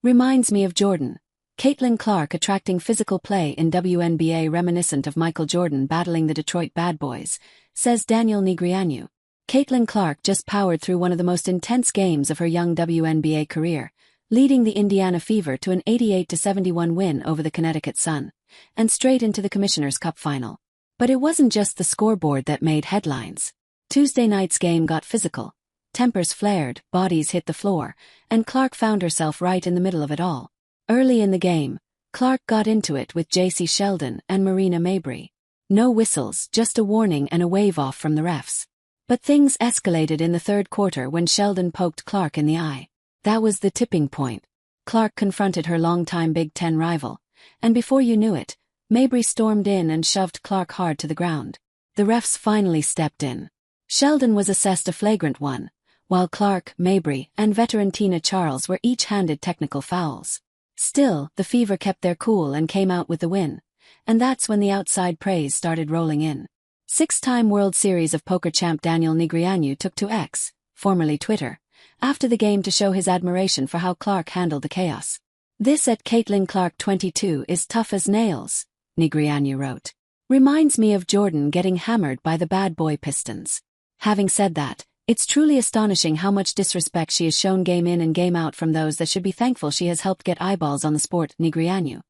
Reminds me of Jordan. Caitlin Clark attracting physical play in WNBA reminiscent of Michael Jordan battling the Detroit Bad Boys, says Daniel Negreanu. Caitlin Clark just powered through one of the most intense games of her young WNBA career, leading the Indiana Fever to an 88-71 win over the Connecticut Sun, and straight into the Commissioner's Cup final. But it wasn't just the scoreboard that made headlines. Tuesday night's game got physical. Tempers flared, bodies hit the floor, and Clark found herself right in the middle of it all. Early in the game, Clark got into it with J.C. Sheldon and Marina Mabrey. No whistles, just a warning and a wave-off from the refs. But things escalated in the third quarter when Sheldon poked Clark in the eye. That was the tipping point. Clark confronted her longtime Big Ten rival, and before you knew it, Mabrey stormed in and shoved Clark hard to the ground. The refs finally stepped in. Sheldon was assessed a flagrant one, while Clark, Mabrey, and veteran Tina Charles were each handed technical fouls. Still, the Fever kept their cool and came out with the win, and that's when the outside praise started rolling in. Six-time World Series of Poker champ Daniel Negreanu took to X, formerly Twitter, after the game to show his admiration for how Clark handled the chaos. "This at Caitlin Clark 22 is tough as nails," Negreanu wrote. "Reminds me of Jordan getting hammered by the bad boy Pistons." Having said that, it's truly astonishing how much disrespect she has shown game in and game out from those that should be thankful she has helped get eyeballs on the sport. Negreanu,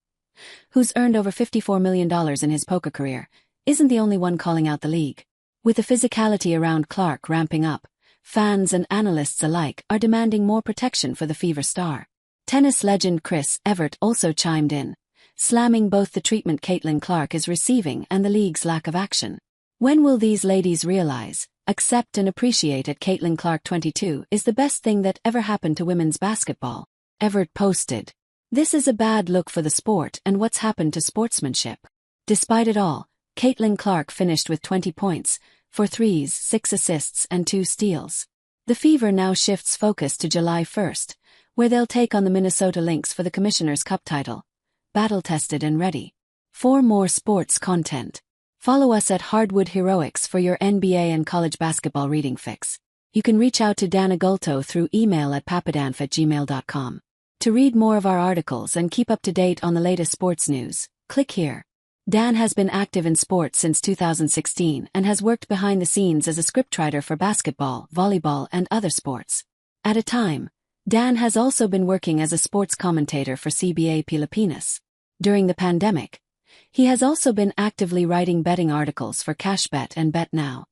who's earned over $54 million in his poker career, isn't the only one calling out the league. With the physicality around Clark ramping up, fans and analysts alike are demanding more protection for the Fever star. Tennis legend Chris Evert also chimed in, slamming both the treatment Caitlin Clark is receiving and the league's lack of action. When will these ladies realize, accept and appreciate that Caitlin Clark 22 is the best thing that ever happened to women's basketball? Evert posted, "This is a bad look for the sport and what's happened to sportsmanship." Despite it all, Caitlin Clark finished with 20 points, 4 threes, 6 assists and 2 steals. The Fever now shifts focus to July 1st, where they'll take on the Minnesota Lynx for the Commissioner's Cup title. Battle-tested and ready. For more sports content, follow us at Hardwood Heroics for your NBA and college basketball reading fix. You can reach out to Dan Agulto through email at papadanf@gmail.com. To read more of our articles and keep up to date on the latest sports news, click here. Dan has been active in sports since 2016 and has worked behind the scenes as a scriptwriter for basketball, volleyball, and other sports. At a time, Dan has also been working as a sports commentator for CBA Pilipinas. During the pandemic, he has also been actively writing betting articles for CashBet and BetNow.